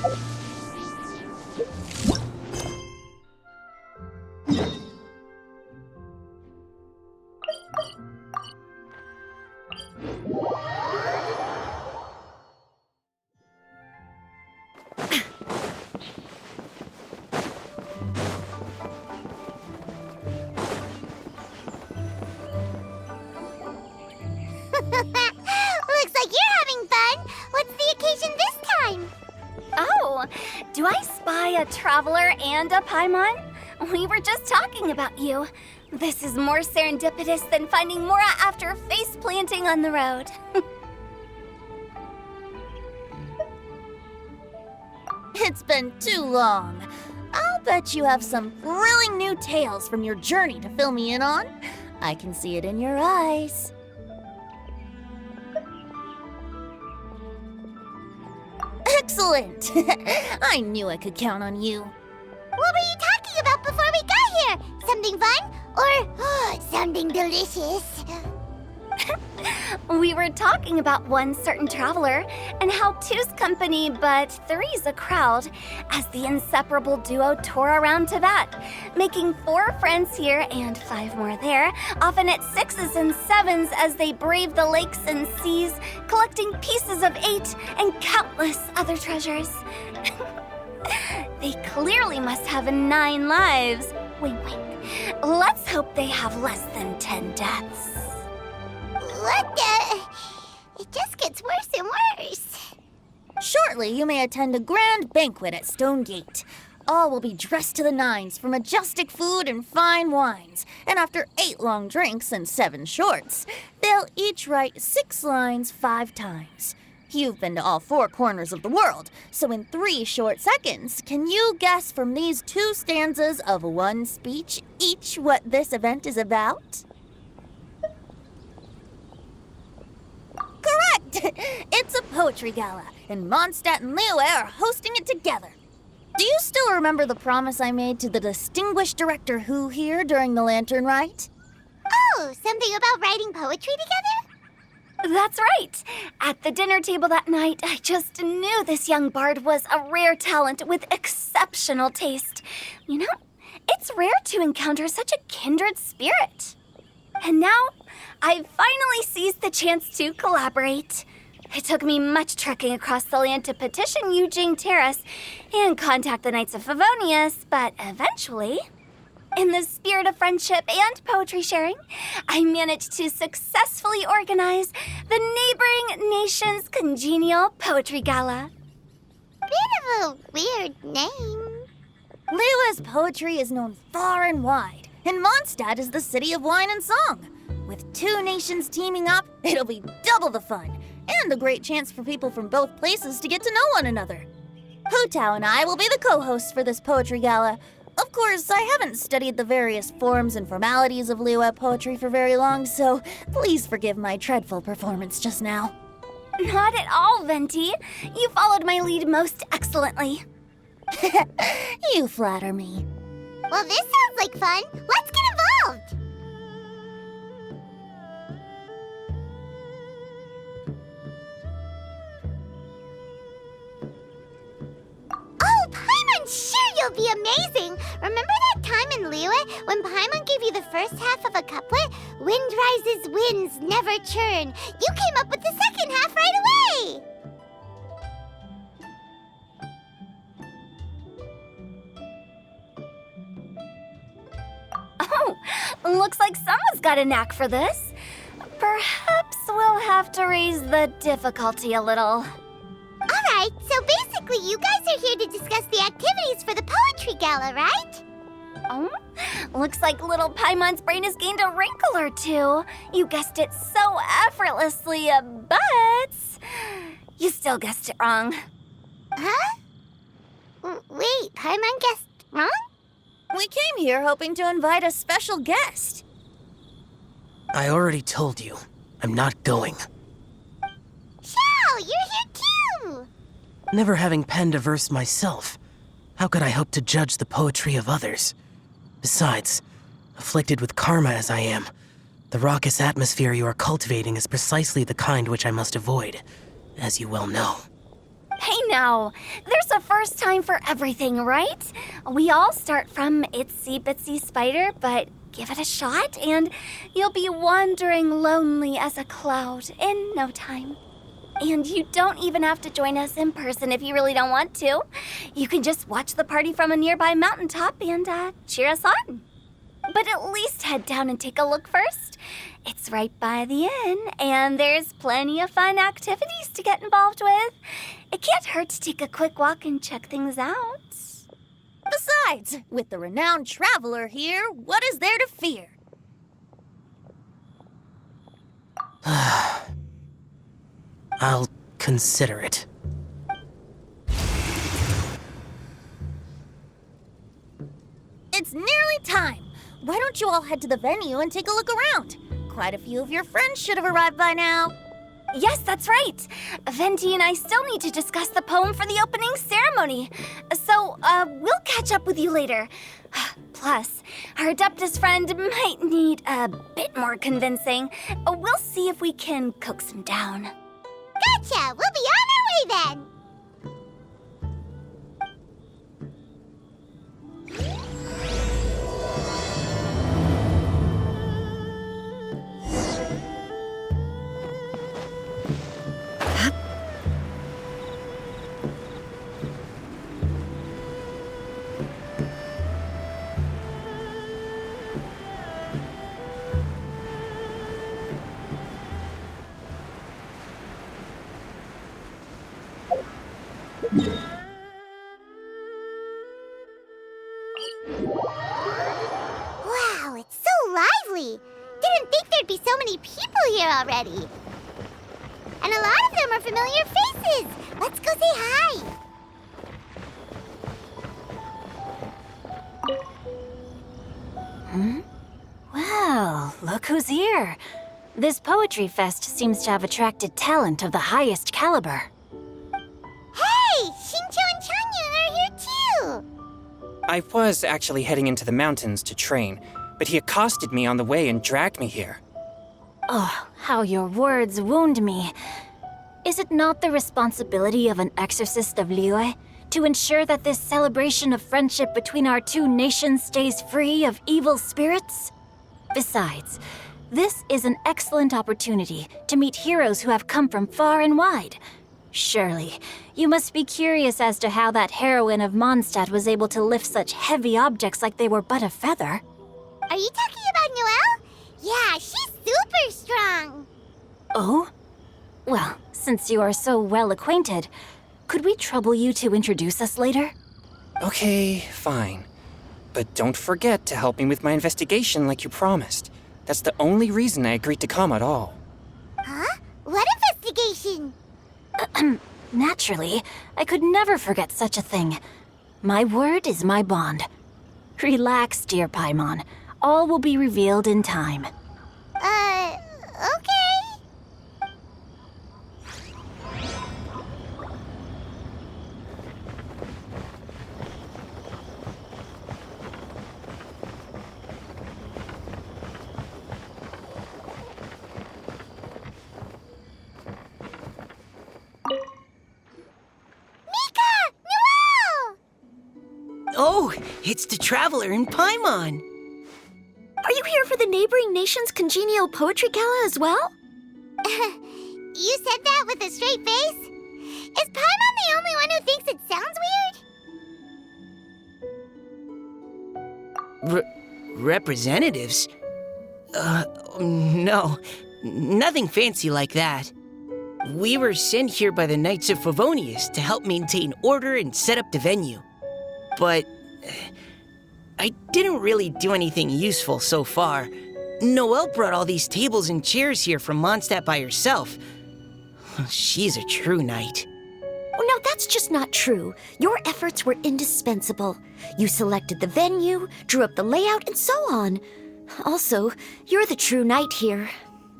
Looks like you're having fun. What's the occasion this time? Oh, do I spy a traveler and a Paimon? We were just talking about you. This is more serendipitous than finding Mora after face planting on the road. It's been too long. I'll bet you have some thrilling new tales from your journey to fill me in on. I can see it in your eyes. Excellent! I knew I could count on you. What were you talking about before we got here? Something fun? Or something delicious? We were talking about one certain traveler and how two's company but three's a crowd as the inseparable duo tour around Tibet, making 4 friends here and 5 more there, often at 6s and 7s as they brave the lakes and seas, collecting pieces of 8 and countless other treasures. They clearly must have 9 lives. Wink, wink. Let's hope they have less than 10 deaths. What the? It just gets worse and worse. Shortly, you may attend a grand banquet at Stone Gate. All will be dressed to the nines for majestic food and fine wines. And after 8 long drinks and 7 shorts, they'll each write 6 lines 5 times. You've been to all 4 corners of the world, so in 3 short seconds, can you guess from these 2 stanzas of 1 speech each what this event is about? Correct! It's a poetry gala, and Mondstadt and Liyue are hosting it together. Do you still remember the promise I made to the distinguished director Hu here during the lantern rite? Oh, something about writing poetry together? That's right. At the dinner table that night, I just knew this young bard was a rare talent with exceptional taste. You know, it's rare to encounter such a kindred spirit. And now, I've finally seized the chance to collaborate. It took me much trekking across the land to petition Yujing Terrace and contact the Knights of Favonius, but eventually, in the spirit of friendship and poetry sharing, I managed to successfully organize the neighboring nation's congenial poetry gala. Bit of a weird name. Liyue's poetry is known far and wide, and Mondstadt is the city of wine and song. With 2 nations teaming up, it'll be double the fun, and a great chance for people from both places to get to know one another. Hu Tao and I will be the co-hosts for this poetry gala. Of course, I haven't studied the various forms and formalities of Liyue poetry for very long, so please forgive my dreadful performance just now. Not at all, Venti. You followed my lead most excellently. You flatter me. Well, this sounds like fun. Let's get involved. Oh, Paimon, sure you'll be amazing. Remember that time in Liyue when Paimon gave you the first half of a couplet? Wind rises, winds never churn. You came up with the second half right away. Oh, looks like someone's got a knack for this. Perhaps we'll have to raise the difficulty a little. All right, so basically you guys are here to discuss the activities for the poetry gala, right? Oh, looks like little Paimon's brain has gained a wrinkle or 2. You guessed it so effortlessly, but you still guessed it wrong. Huh? Wait, Paimon guessed wrong? We came here hoping to invite a special guest. I already told you, I'm not going. Xiao, you're here too! Never having penned a verse myself, how could I hope to judge the poetry of others? Besides, afflicted with karma as I am, the raucous atmosphere you are cultivating is precisely the kind which I must avoid, as you well know. Hey now. There's a first time for everything, right? We all start from itsy bitsy spider, but give it a shot and you'll be wandering lonely as a cloud in no time. And you don't even have to join us in person if you really don't want to. You can just watch the party from a nearby mountaintop and cheer us on. But at least head down and take a look first. It's right by the inn, and there's plenty of fun activities to get involved with. It can't hurt to take a quick walk and check things out. Besides, with the renowned traveler here, what is there to fear? I'll consider it. It's nearly time. Why don't you all head to the venue and take a look around? Quite a few of your friends should have arrived by now. Yes, that's right. Venti and I still need to discuss the poem for the opening ceremony. So, we'll catch up with you later. Plus, our Adeptus friend might need a bit more convincing. We'll see if we can coax him down. Gotcha! We'll be on our way then! Wow, it's so lively! Didn't think there'd be so many people here already. And a lot of them are familiar faces. Let's go say hi. Well, look who's here. This poetry fest seems to have attracted talent of the highest caliber. Hey, Shincho and Changyun are here too. I was actually heading into the mountains to train, but he accosted me on the way and dragged me here. Oh, how your words wound me. Is it not the responsibility of an exorcist of Liyue to ensure that this celebration of friendship between our two nations stays free of evil spirits? Besides, this is an excellent opportunity to meet heroes who have come from far and wide. Surely, you must be curious as to how that heroine of Mondstadt was able to lift such heavy objects like they were but a feather. Are you talking about Noelle? Yeah, she's super strong. Oh? Well, since you are so well acquainted, could we trouble you to introduce us later? Okay, fine. But don't forget to help me with my investigation like you promised. That's the only reason I agreed to come at all. Huh? What investigation? Naturally, I could never forget such a thing. My word is my bond. Relax, dear Paimon. All will be revealed in time. Okay. Oh, it's the Traveler in Paimon. Are you here for the neighboring nation's congenial poetry gala as well? You said that with a straight face? Is Paimon the only one who thinks it sounds weird? Representatives? No. Nothing fancy like that. We were sent here by the Knights of Favonius to help maintain order and set up the venue. But I didn't really do anything useful so far. Noelle brought all these tables and chairs here from Mondstadt by herself. She's a true knight. Oh, no, that's just not true. Your efforts were indispensable. You selected the venue, drew up the layout, and so on. Also, you're the true knight here.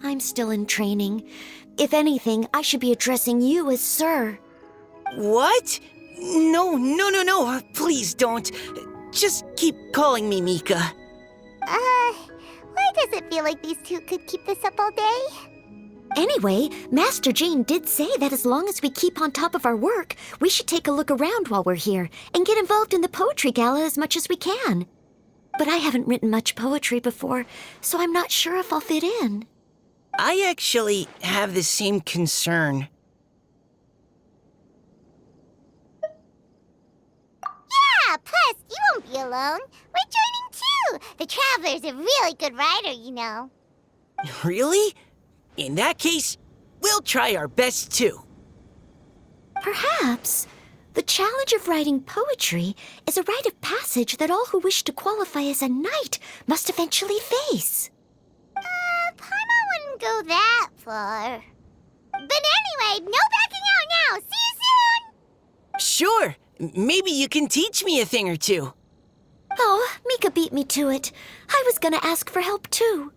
I'm still in training. If anything, I should be addressing you as Sir. What? No. Please don't. Just keep calling me Mika. Why does it feel like these two could keep this up all day? Anyway, Master Jane did say that as long as we keep on top of our work, we should take a look around while we're here and get involved in the poetry gala as much as we can. But I haven't written much poetry before, so I'm not sure if I'll fit in. I actually have the same concern. Yeah, plus, you won't be alone. We're joining too. The Traveler's a really good writer, you know. Really? In that case, we'll try our best too. Perhaps the challenge of writing poetry is a rite of passage that all who wish to qualify as a knight must eventually face. Paimon wouldn't go that far. But anyway, no backing out now. See you soon! Sure, maybe you can teach me a thing or two. Oh, Mika beat me to it. I was gonna ask for help too.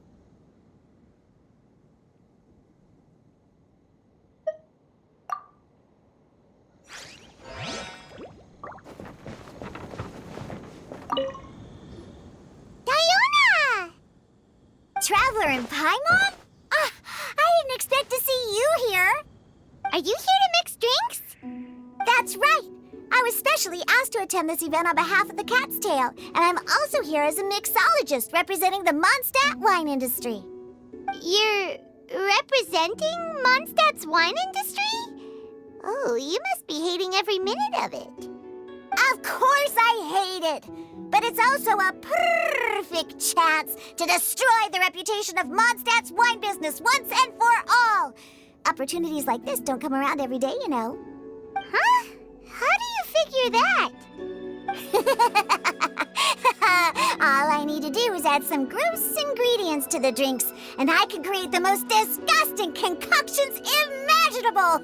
Diona! Traveler and Paimon? I didn't expect to see you here. Are you here to mix drinks? That's right. I was specially asked to attend this event on behalf of the Cat's Tail, and I'm also here as a mixologist representing the Mondstadt wine industry. You're representing Mondstadt's wine industry? Oh, you must be hating every minute of it. Of course I hate it! But it's also a perfect chance to destroy the reputation of Mondstadt's wine business once and for all! Opportunities like this don't come around every day, you know. Huh? How do you figure that? All I need to do is add some gross ingredients to the drinks, and I can create the most disgusting concoctions imaginable!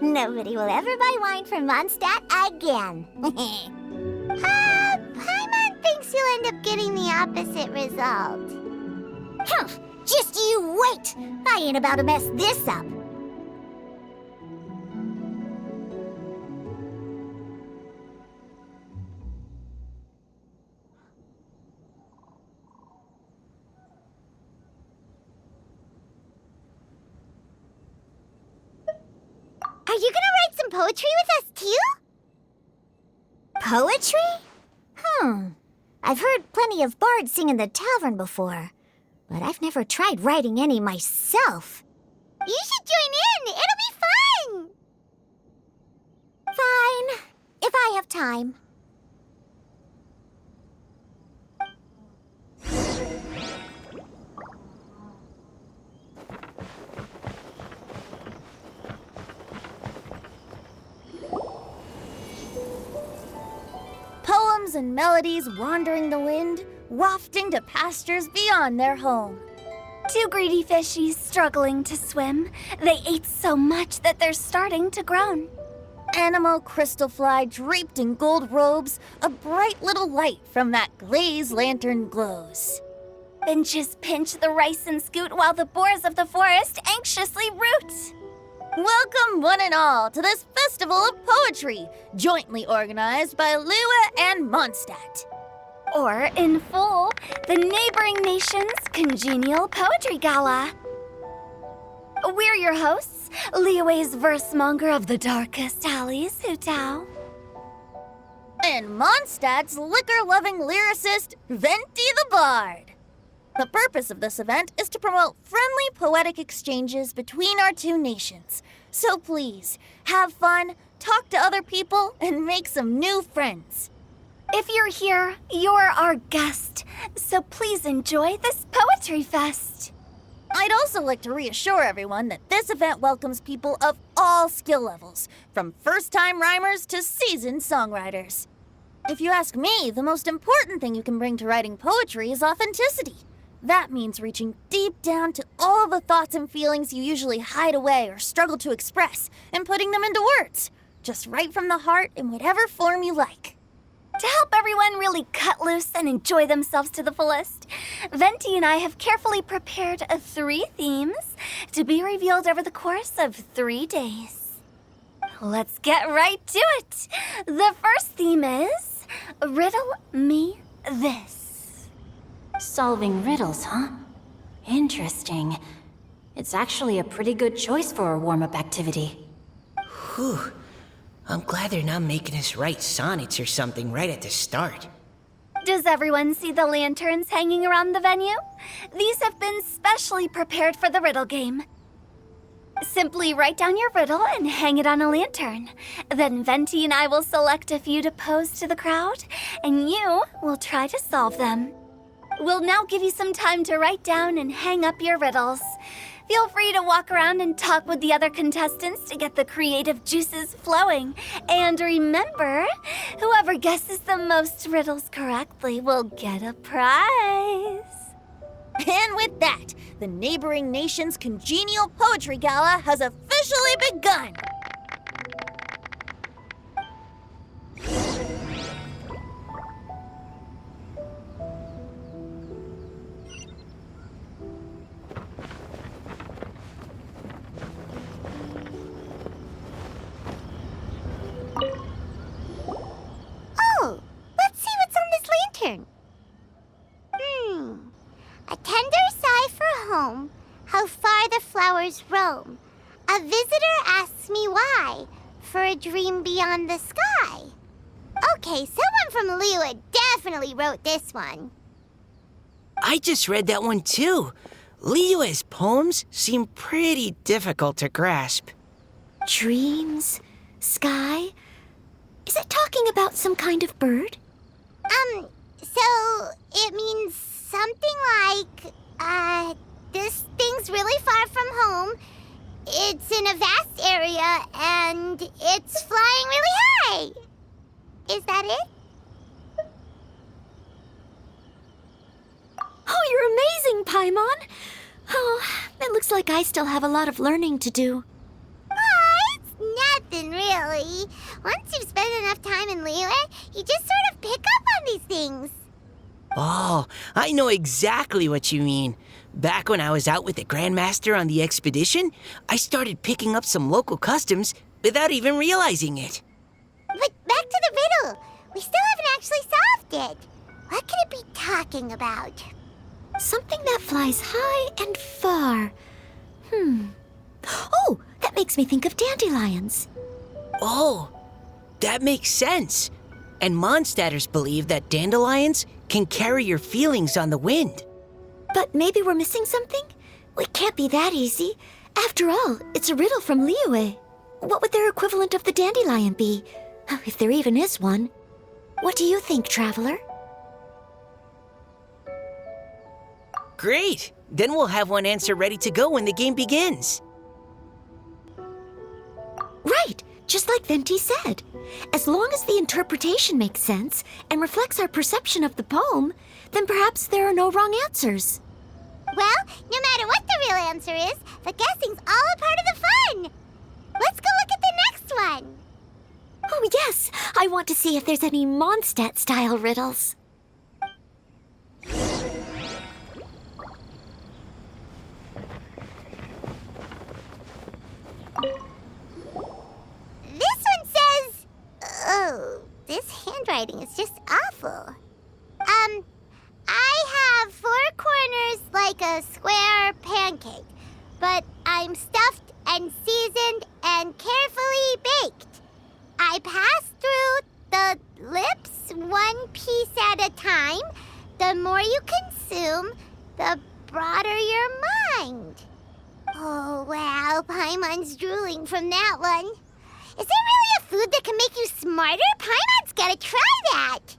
Nobody will ever buy wine from Mondstadt again. Paimon thinks you'll end up getting the opposite result. Just you wait! I ain't about to mess this up. Are you gonna write some poetry with us too? Poetry? I've heard plenty of bards sing in the tavern before, but I've never tried writing any myself. You should join in! It'll be fun! Fine, if I have time. Poems and melodies wandering the wind, wafting to pastures beyond their home. Two greedy fishies struggling to swim. They ate so much that they're starting to groan. Animal crystal fly draped in gold robes, a bright little light from that glazed lantern glows. Finches pinch the rice and scoot while the boars of the forest anxiously root. Welcome one and all to this festival of poetry, jointly organized by Liyue and Mondstadt. Or, in full, the neighboring nation's congenial poetry gala. We're your hosts, Liyue's versemonger of the darkest alleys, Hutao. And Mondstadt's liquor-loving lyricist, Venti the Bard. The purpose of this event is to promote friendly poetic exchanges between our two nations. So please, have fun, talk to other people, and make some new friends. If you're here, you're our guest, so please enjoy this poetry fest. I'd also like to reassure everyone that this event welcomes people of all skill levels, from first-time rhymers to seasoned songwriters. If you ask me, the most important thing you can bring to writing poetry is authenticity. That means reaching deep down to all the thoughts and feelings you usually hide away or struggle to express, and putting them into words, just right from the heart in whatever form you like. To help everyone really cut loose and enjoy themselves to the fullest, Venti and I have carefully prepared 3 themes to be revealed over the course of 3 days. Let's get right to it. The first theme is Riddle Me This. Solving riddles, huh? Interesting. It's actually a pretty good choice for a warm-up activity. Whew. I'm glad they're not making us write sonnets or something right at the start. Does everyone see the lanterns hanging around the venue? These have been specially prepared for the riddle game. Simply write down your riddle and hang it on a lantern. Then Venti and I will select a few to pose to the crowd, and you will try to solve them. We'll now give you some time to write down and hang up your riddles. Feel free to walk around and talk with the other contestants to get the creative juices flowing. And remember, whoever guesses the most riddles correctly will get a prize. And with that, the neighboring nation's congenial poetry gala has officially begun. Oh, let's see what's on this lantern. A tender sigh for home, how far the flowers roam. A visitor asks me why, for a dream beyond the sky. Okay, someone from Liyue definitely wrote this one. I just read that one too. Liyue's poems seem pretty difficult to grasp. Dreams? Sky? Is it talking about some kind of bird? So it means something like, this thing's really far from home. It's in a vast area, and it's flying really high. Is that it? Oh, you're amazing, Paimon! Oh, it looks like I still have a lot of learning to do. It's nothing, really. Once you've spent enough time in Liyue, you just sort of pick up on these things. Oh, I know exactly what you mean. Back when I was out with the Grandmaster on the expedition, I started picking up some local customs without even realizing it. But back to the riddle. We still haven't actually solved it. What could it be talking about? Something that flies high and far. Oh, that makes me think of dandelions. Oh, that makes sense. And Mondstadters believe that dandelions can carry your feelings on the wind. But maybe we're missing something? It can't be that easy. After all, it's a riddle from Liyue. What would their equivalent of the dandelion be? If there even is one. What do you think, Traveler? Great! Then we'll have one answer ready to go when the game begins. Right, just like Venti said. As long as the interpretation makes sense and reflects our perception of the poem, then perhaps there are no wrong answers. Well, no matter what the real answer is, the guessing's all a part of the fun. Let's go look at the next one. Oh, yes, I want to see if there's any Mondstadt-style riddles. This one says... Oh, this handwriting is just awful. I have 4 corners like a square pancake, but I'm stuffed and seasoned and carefully baked. I pass through the lips 1 piece at a time. The more you consume, the broader your mind. Oh, wow, Paimon's drooling from that one. Is there really a food that can make you smarter? Paimon's gotta try that.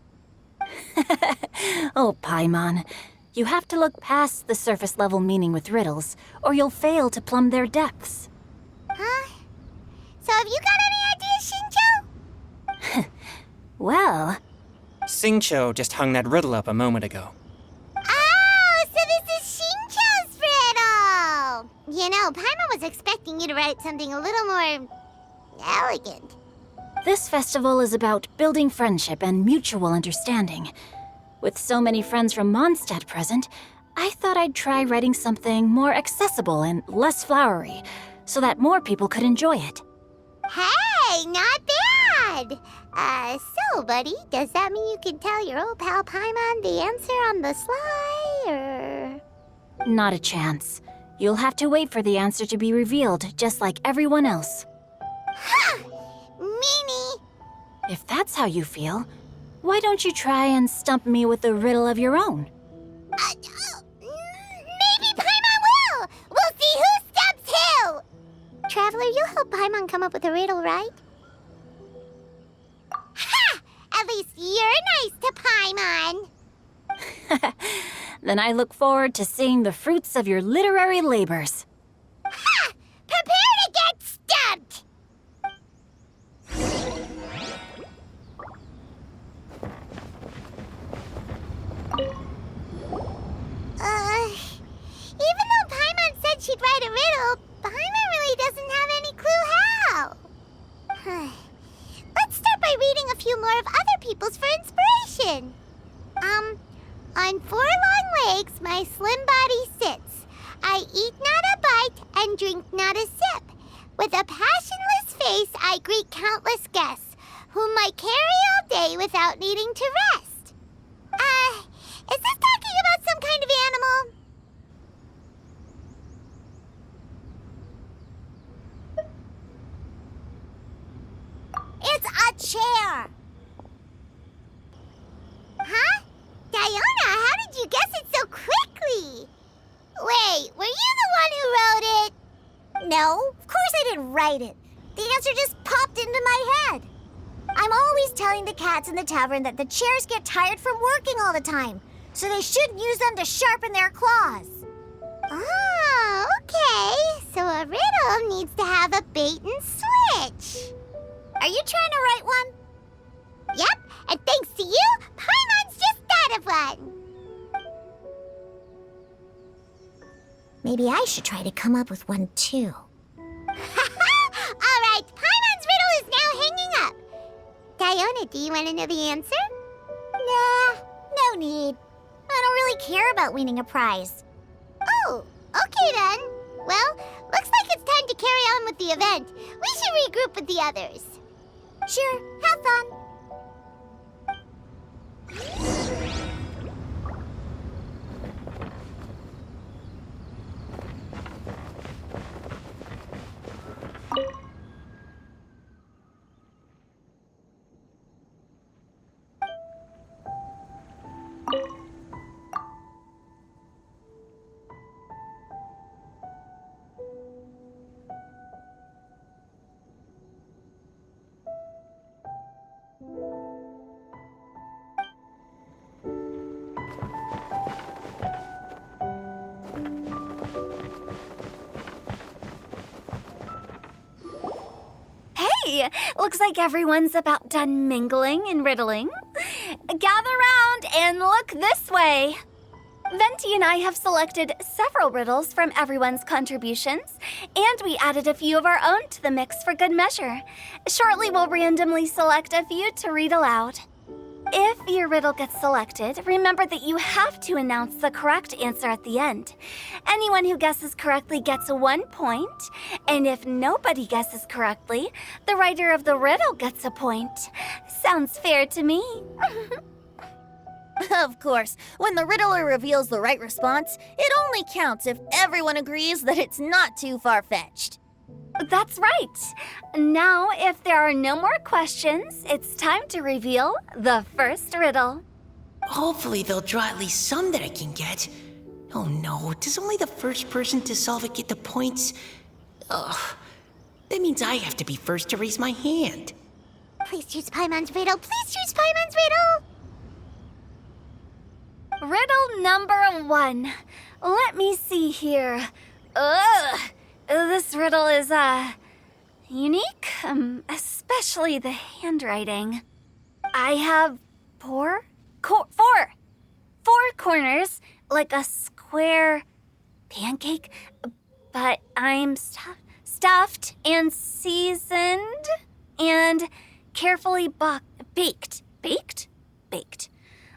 Oh, Paimon. You have to look past the surface-level meaning with riddles, or you'll fail to plumb their depths. Huh? So have you got any ideas, Shinjo? Well, Xingqiu just hung that riddle up a moment ago. Oh, so this is Shinjo's riddle! You know, Paimon was expecting you to write something a little more... elegant. this festival is about building friendship and mutual understanding. With so many friends from Mondstadt present, I thought I'd try writing something more accessible and less flowery, so that more people could enjoy it. Hey, not bad! So, buddy, does that mean you can tell your old pal Paimon the answer on the sly, or...? Not a chance. You'll have to wait for the answer to be revealed, just like everyone else. Ha! Meanie! If that's how you feel, why don't you try and stump me with a riddle of your own? Maybe Paimon will! We'll see who stumps who! Traveler, you'll help Paimon come up with a riddle, right? Ha! At least you're nice to Paimon! Then I look forward to seeing the fruits of your literary labors. Ha! Prepare to get stumped! Even though Paimon said she'd write a riddle, Paimon really doesn't have any clue how. Let's start by reading a few more of other people's for inspiration. On 4 long legs, my slim body sits. I eat not a bite and drink not a sip. With a passionless face, I greet countless guests, whom I carry all day without needing to rest. Is this talking about some kind of animal? It's a chair. Huh? Diona, how did you guess it so quickly? Wait, were you the one who wrote it? No, of course I didn't write it. The answer just popped into my head. I'm always telling the cats in the tavern that the chairs get tired from working all the time, so they shouldn't use them to sharpen their claws. Oh, okay. So a riddle needs to have a bait and switch. Are you trying to write one? Yep, and thanks to you, Paimon's just thought of one. Maybe I should try to come up with one too. All right, Paimon's riddle is now hanging up. Diona, do you want to know the answer? Nah, no need. I don't really care about winning a prize. Oh, okay then. Well, looks like it's time to carry on with the event. We should regroup with the others. Sure, have fun. Hey, looks like everyone's about done mingling and riddling. Gather round and look this way. Venti and I have selected several riddles from everyone's contributions, and we added a few of our own to the mix for good measure. Shortly, we'll randomly select a few to read aloud. If your riddle gets selected, remember that you have to announce the correct answer at the end. Anyone who guesses correctly gets 1 point, and if nobody guesses correctly, the writer of the riddle gets a point. Sounds fair to me. Of course, when the riddler reveals the right response, it only counts if everyone agrees that it's not too far-fetched. That's right. Now, if there are no more questions, it's time to reveal the first riddle. Hopefully they'll draw at least some that I can get. Oh no, does only the first person to solve it get the points? Ugh, that means I have to be first to raise my hand. Please choose Paimon's riddle. Please choose Paimon's riddle. Riddle number 1. Let me see here. Ugh. This riddle is, unique, especially the handwriting. I have four corners, like a square pancake, but I'm stuffed and seasoned and carefully baked. Baked.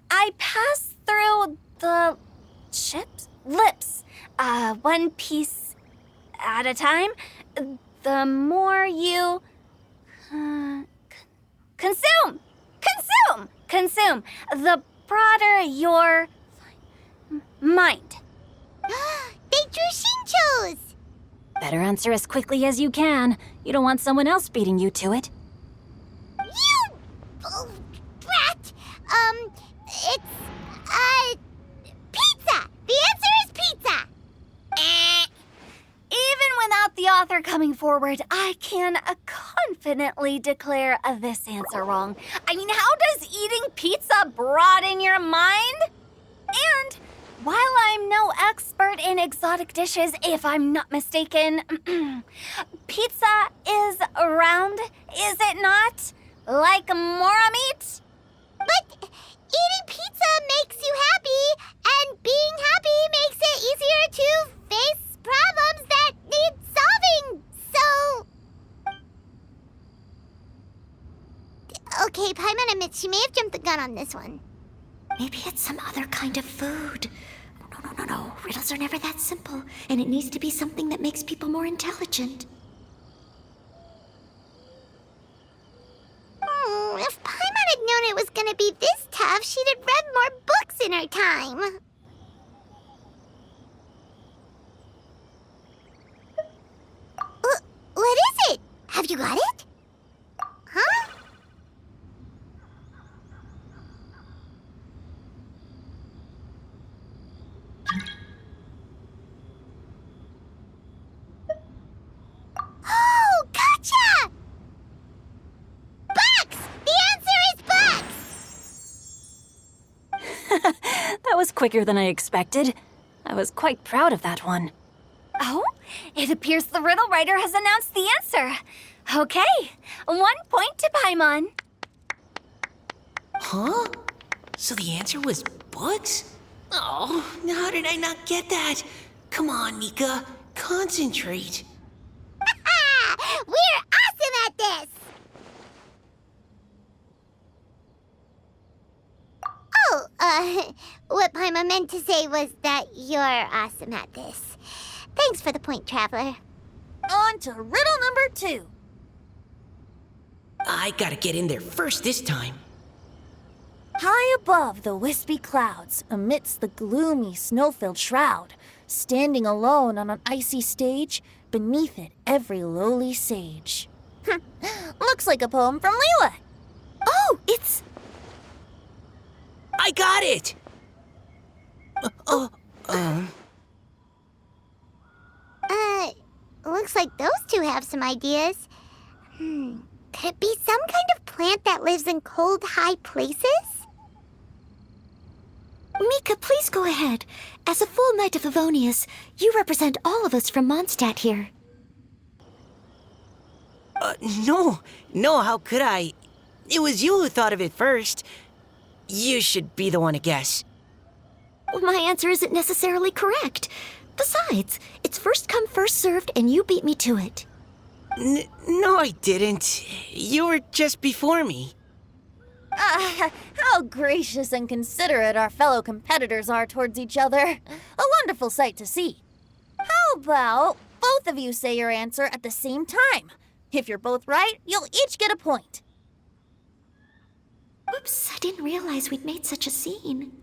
I pass through the lips, one piece at a time. The more you consume, the broader your mind. They drew Shin chose? Better answer as quickly as you can. You don't want someone else beating you to it. You brat! It's pizza! The answer is pizza! Even without the author coming forward, I can confidently declare this answer wrong. I mean, how does eating pizza broaden your mind? And while I'm no expert in exotic dishes, if I'm not mistaken, pizza is round, is it not? Like mora meat? But eating pizza makes you happy, and being happy makes it easier to face problems that need solving, so... Okay, Paimon admits she may have jumped the gun on this one. Maybe it's some other kind of food. No. Riddles are never that simple, and it needs to be something that makes people more intelligent. If Paimon had known it was gonna be this tough, she'd have read more books in her time. What is it? Have you got it? Huh? Oh, gotcha! Bucks! The answer is bucks! That was quicker than I expected. I was quite proud of that one. Oh, it appears the riddle writer has announced the answer. Okay, 1 point to Paimon. Huh? So the answer was bugs? Oh, how did I not get that? Come on, Nika. Concentrate. We're awesome at this! Oh, what Paimon meant to say was that you're awesome at this. Thanks for the point, Traveler. On to riddle number 2. I gotta get in there first this time. High above the wispy clouds, amidst the gloomy snow-filled shroud, standing alone on an icy stage, beneath it every lowly sage. Looks like a poem from Liyue. Oh, it's... I got it! Looks like those two have some ideas. Could it be some kind of plant that lives in cold, high places? Mika, please go ahead. As a full Knight of Favonius, you represent all of us from Mondstadt here. No, how could I? It was you who thought of it first. You should be the one to guess. My answer isn't necessarily correct. Besides, it's first come, first served, and you beat me to it. No, I didn't. You were just before me. How gracious and considerate our fellow competitors are towards each other. A wonderful sight to see. How about both of you say your answer at the same time? If you're both right, you'll each get a point. Oops, I didn't realize we'd made such a scene.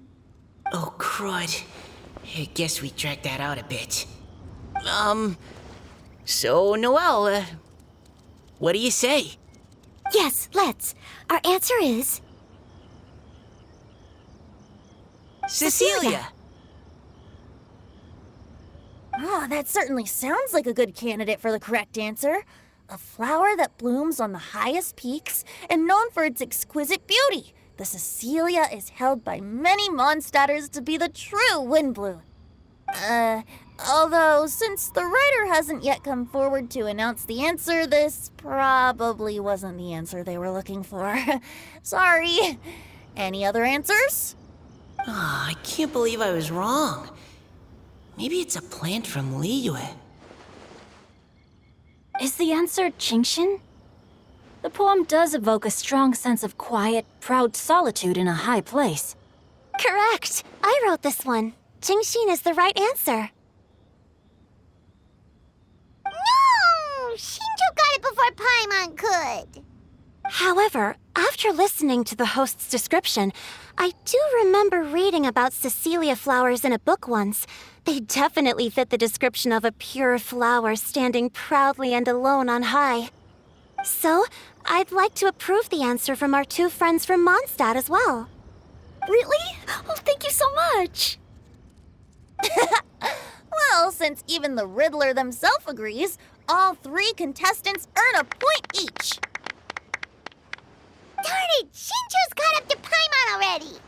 Oh, crud. I guess we dragged that out a bit. So, Noelle, what do you say? Yes, let's. Our answer is... Cecilia! Oh, that certainly sounds like a good candidate for the correct answer. A flower that blooms on the highest peaks and known for its exquisite beauty. The Cecilia is held by many Mondstadters to be the true windbloom. Although, since the writer hasn't yet come forward to announce the answer, this probably wasn't the answer they were looking for. Sorry. Any other answers? I can't believe I was wrong. Maybe it's a plant from Liyue. Is the answer Qingshin? The poem does evoke a strong sense of quiet, proud solitude in a high place. Correct. I wrote this one. Qingshin is the right answer. No! Shinjo got it before Paimon could. However, after listening to the host's description, I do remember reading about Cecilia flowers in a book once. They definitely fit the description of a pure flower standing proudly and alone on high. So, I'd like to approve the answer from our two friends from Mondstadt as well. Really? Oh, thank you so much. Well, since even the Riddler themselves agrees, all 3 contestants earn a point each. Darn it! Shinjo's caught up to Paimon already!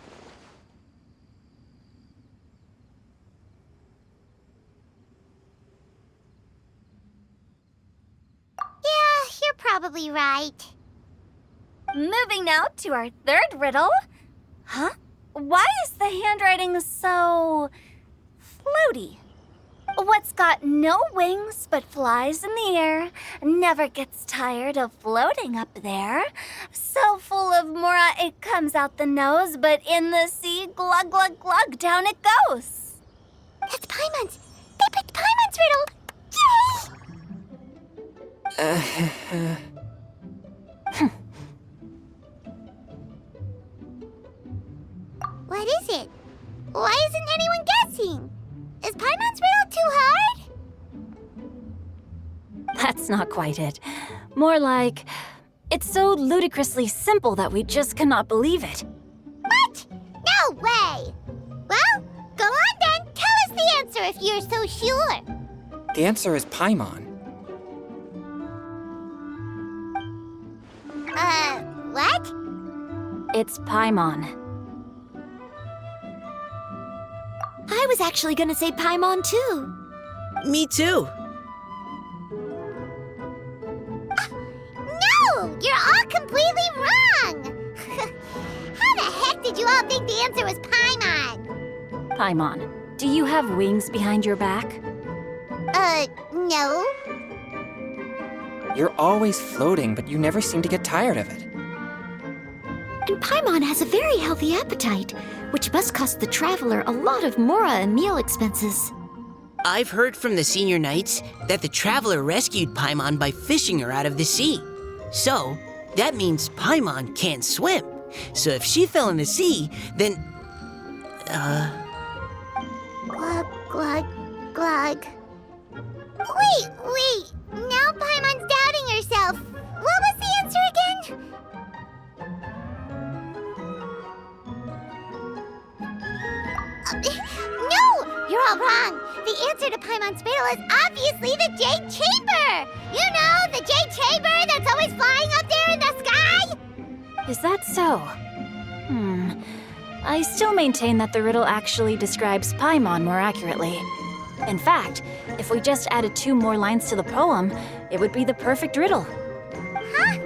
Yeah, you're probably right. Moving now to our third riddle. Huh? Why is the handwriting so floaty? What's got no wings but flies in the air, never gets tired of floating up there, so full of mora it comes out the nose, but in the sea, glug, glug, glug, down it goes. That's Paimon's! They picked Paimon's riddle! Yay! What is it? Why isn't anyone guessing? Is Paimon's riddle too hard? That's not quite it. More like, it's so ludicrously simple that we just cannot believe it. What? No way! Well, go on then. Tell us the answer if you're so sure. The answer is Paimon. What? It's Paimon. I was actually gonna say Paimon too. Me too. No! You're all completely wrong! How the heck did you all think the answer was Paimon? Paimon, do you have wings behind your back? No. You're always floating, but you never seem to get tired of it. And Paimon has a very healthy appetite, which must cost the traveler a lot of mora and meal expenses. I've heard from the senior knights that the traveler rescued Paimon by fishing her out of the sea. So, that means Paimon can't swim. So if she fell in the sea, then... Glug, glug, glug. Wait. Now Paimon's doubting herself. What was the answer again? No! You're all wrong. The answer to Paimon's riddle is obviously the Jade Chamber! You know, the Jade Chamber that's always flying up there in the sky? Is that so? I still maintain that the riddle actually describes Paimon more accurately. In fact, if we just added 2 more lines to the poem, it would be the perfect riddle. Huh?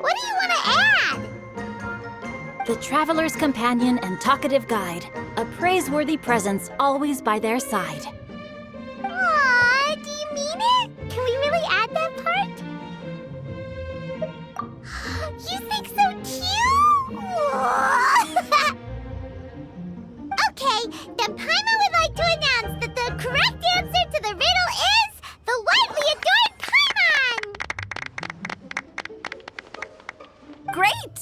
What do you want to add? The traveler's companion and talkative guide, a praiseworthy presence always by their side. Aw, do you mean it? Can we really add that part? You think so too? Okay, then Paimon would like to announce that the correct answer to the riddle is the widely adored Paimon! Great!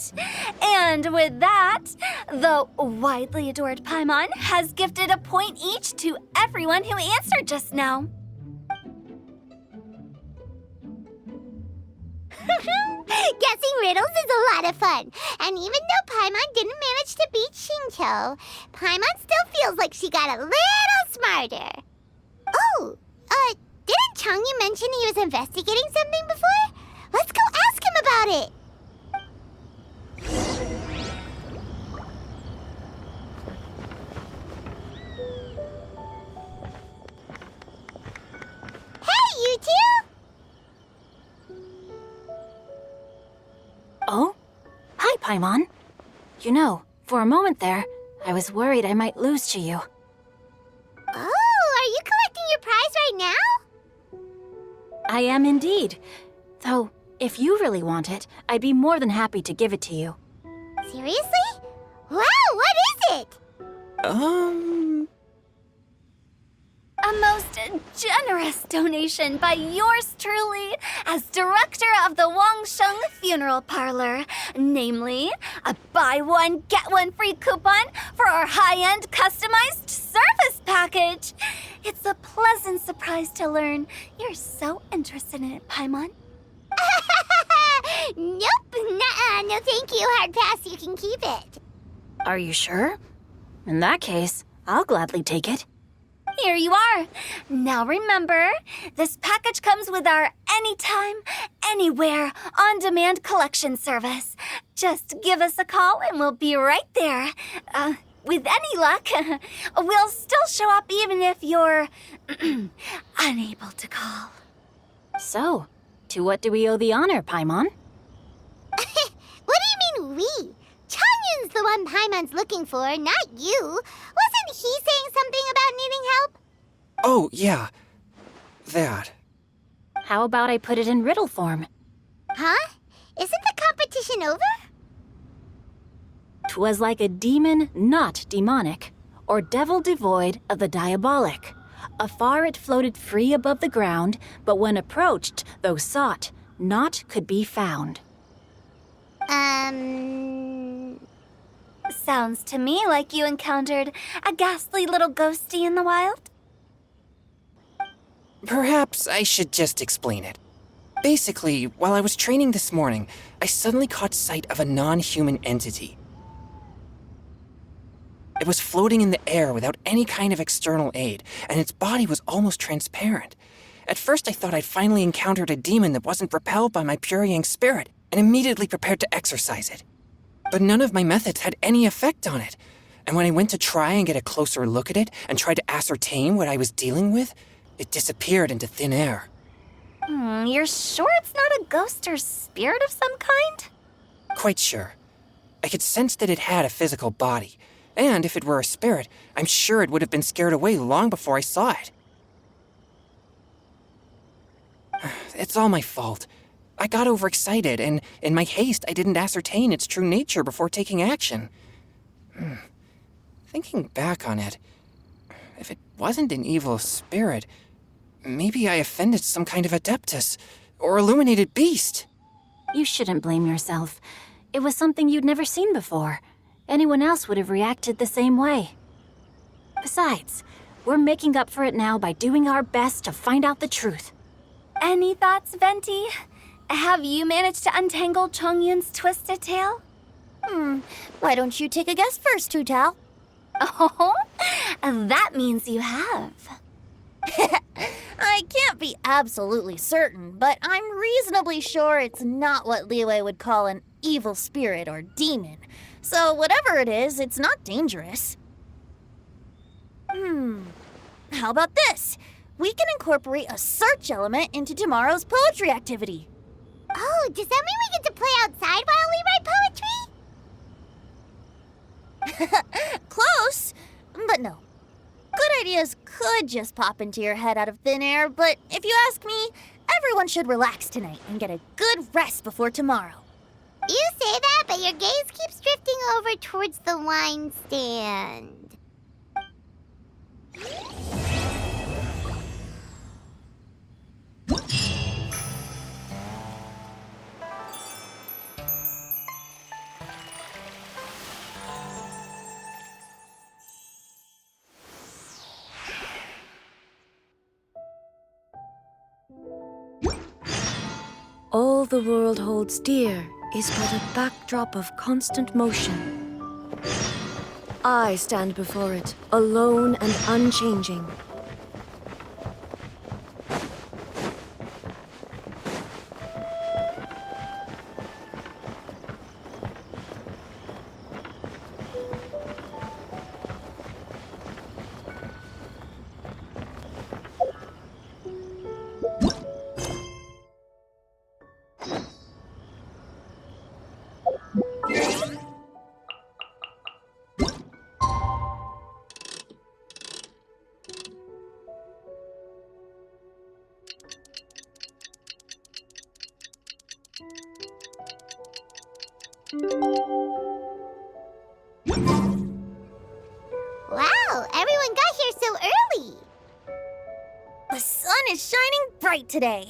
And with that, the widely adored Paimon has gifted a point each to everyone who answered just now. Guessing riddles is a lot of fun. And even though Paimon didn't manage to beat Shinjo, Paimon still feels like she got a little smarter. Oh, didn't Changyu mention he was investigating something before? Let's go ask him about it. Hey, you two! Oh? Hi, Paimon. You know, for a moment there, I was worried I might lose to you. Oh, are you collecting your prize right now? I am indeed. Though, if you really want it, I'd be more than happy to give it to you. Seriously? Wow, what is it? a most generous donation by yours truly as director of the Wangsheng Funeral Parlor, namely a buy one, get one free coupon for our high-end customized service package. It's a pleasant surprise to learn you're so interested in it, Paimon. Nope, nuh-uh, no thank you, hard pass, you can keep it. Are you sure? In that case, I'll gladly take it. Here you are. Now remember, this package comes with our anytime, anywhere, on-demand collection service. Just give us a call and we'll be right there. With any luck, we'll still show up even if you're unable to call. So, to what do we owe the honor, Paimon? What do you mean we? Chanyun's the one Paimon's looking for, not you. Wasn't he saying something about needing help? Oh, yeah. That. How about I put it in riddle form? Huh? Isn't the competition over? 'Twas like a demon not demonic, or devil devoid of the diabolic. Afar it floated free above the ground, but when approached, though sought, naught could be found. Sounds to me like you encountered a ghastly little ghosty in the wild. Perhaps I should just explain it. Basically, while I was training this morning, I suddenly caught sight of a non-human entity. It was floating in the air without any kind of external aid, and its body was almost transparent. At first I thought I'd finally encountered a demon that wasn't repelled by my pure yang spirit, and immediately prepared to exorcise it. But none of my methods had any effect on it, and when I went to try and get a closer look at it and try to ascertain what I was dealing with, it disappeared into thin air. You're sure it's not a ghost or spirit of some kind? Quite sure. I could sense that it had a physical body, and if it were a spirit, I'm sure it would have been scared away long before I saw it. It's all my fault. I got overexcited, and in my haste, I didn't ascertain its true nature before taking action. Thinking back on it, if it wasn't an evil spirit, maybe I offended some kind of adeptus or illuminated beast. You shouldn't blame yourself. It was something you'd never seen before. Anyone else would have reacted the same way. Besides, we're making up for it now by doing our best to find out the truth. Any thoughts, Venti? Have you managed to untangle Chongyun's twisted tail? Why don't you take a guess first, Tutal? Oh, that means you have. I can't be absolutely certain, but I'm reasonably sure it's not what Liyue would call an evil spirit or demon. So whatever it is, it's not dangerous. How about this? We can incorporate a search element into tomorrow's poetry activity. Oh, does that mean we get to play outside while we write poetry? Close, but no. Good ideas could just pop into your head out of thin air, but if you ask me, everyone should relax tonight and get a good rest before tomorrow. You say that, but your gaze keeps drifting over towards the wine stand. All the world holds dear is but a backdrop of constant motion. I stand before it, alone and unchanging. Wow, everyone got here so early. right today.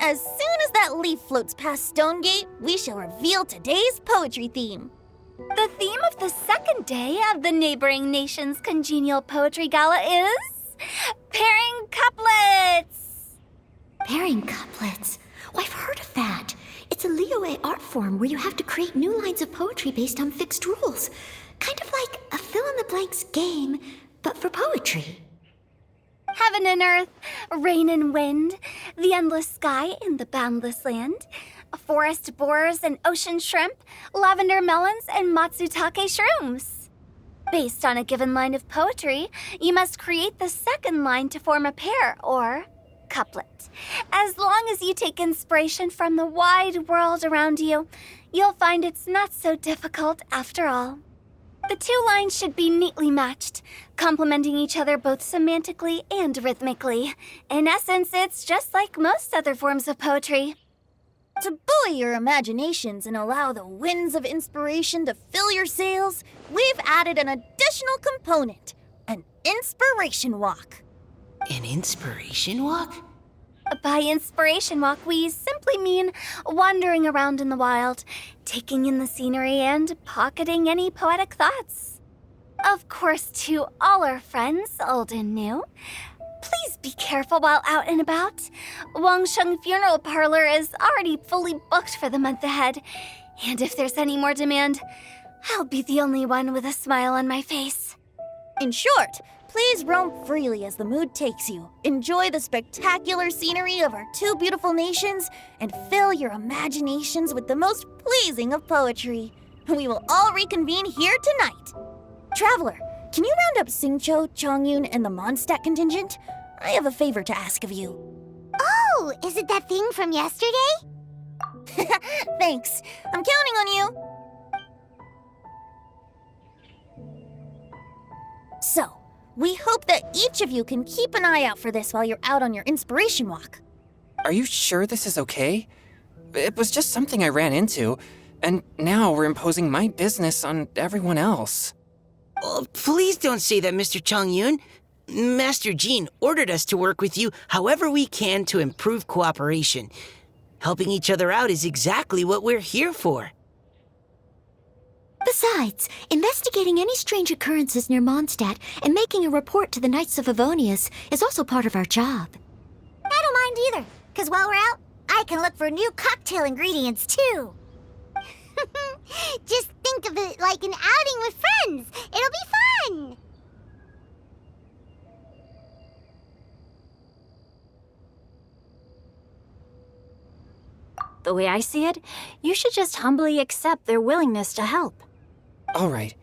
As soon as that leaf floats past Stonegate, we shall reveal today's poetry theme. The theme of the second day of the neighboring nation's congenial poetry gala is pairing couplets. Pairing couplets. Oh, I've heard of that. It's a Liyue art form where you have to create new lines of poetry based on fixed rules. Kind of like a fill-in-the-blanks game, but for poetry. Heaven and earth, rain and wind, the endless sky and the boundless land, forest borers and ocean shrimp, lavender melons and matsutake shrooms. Based on a given line of poetry, you must create the second line to form a pair, or couplet. As long as you take inspiration from the wide world around you, you'll find it's not so difficult after all. The two lines should be neatly matched, complementing each other both semantically and rhythmically. In essence, it's just like most other forms of poetry. To buoy your imaginations and allow the winds of inspiration to fill your sails, we've added an additional component, an inspiration walk. An inspiration walk? By inspiration walk, we simply mean wandering around in the wild, taking in the scenery and pocketing any poetic thoughts. Of course, to all our friends, old and new, please be careful while out and about. Wangsheng Funeral Parlor is already fully booked for the month ahead, and if there's any more demand, I'll be the only one with a smile on my face. In short, please roam freely as the mood takes you. Enjoy the spectacular scenery of our two beautiful nations and fill your imaginations with the most pleasing of poetry. We will all reconvene here tonight. Traveler, can you round up Xingqiu, Chongyun, and the Mondstadt contingent? I have a favor to ask of you. Oh, is it that thing from yesterday? Thanks. I'm counting on you. So, we hope that each of you can keep an eye out for this while you're out on your inspiration walk. Are you sure this is okay? It was just something I ran into, and now we're imposing my business on everyone else. Oh, please don't say that, Mr. Chongyun. Master Jean ordered us to work with you however we can to improve cooperation. Helping each other out is exactly what we're here for. Besides, investigating any strange occurrences near Mondstadt and making a report to the Knights of Favonius is also part of our job. I don't mind either, because while we're out, I can look for new cocktail ingredients too. Just think of it like an outing with friends. It'll be fun. The way I see it, you should just humbly accept their willingness to help. All right.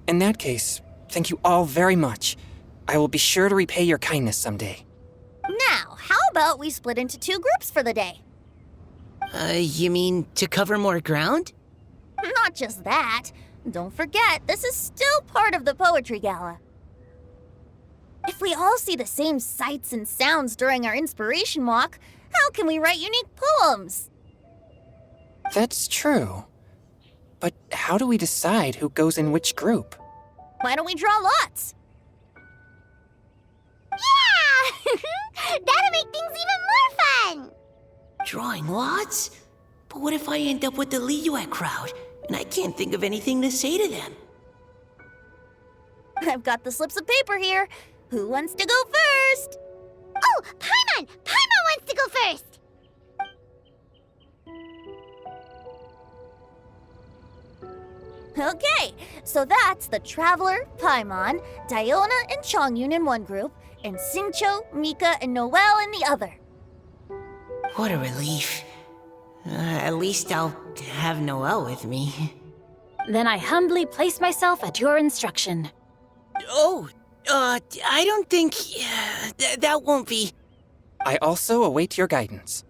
In that case, thank you all very much. I will be sure to repay your kindness someday. Now, how about we split into two groups for the day? You mean to cover more ground? Not just that. Don't forget, this is still part of the Poetry Gala. If we all see the same sights and sounds during our inspiration walk, how can we write unique poems? That's true. But how do we decide who goes in which group? Why don't we draw lots? Yeah! That'll make things even more fun. Drawing lots? But what if I end up with the Liyue crowd, and I can't think of anything to say to them? I've got the slips of paper here. Who wants to go first? Oh, Paimon! Paimon wants to go first. Okay, so that's the Traveler, Paimon, Diona, and Chongyun in one group, and Xingqiu, Mika, and Noelle in the other. What a relief. At least I'll have Noelle with me. Then I humbly place myself at your instruction. Oh, I don't think... that won't be... I also await your guidance.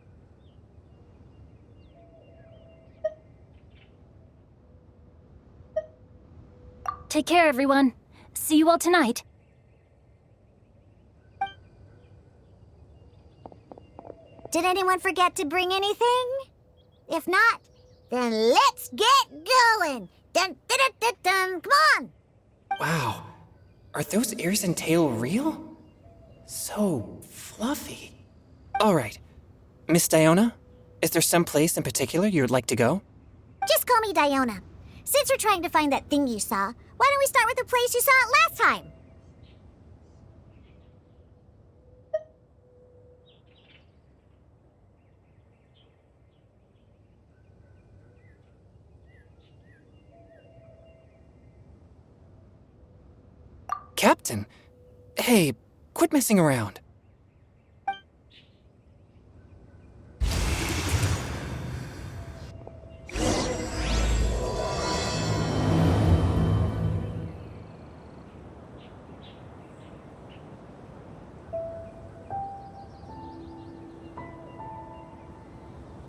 Take care, everyone. See you all tonight. Did anyone forget to bring anything? If not, then let's get going. Dun, dun, dun, dun, dun. Come on. Wow. Are those ears and tail real? So fluffy. All right. Miss Diona, is there some place in particular you would like to go? Just call me Diona. Since we're trying to find that thing you saw, why don't we start with the place you saw it last time? Captain? Hey, quit messing around.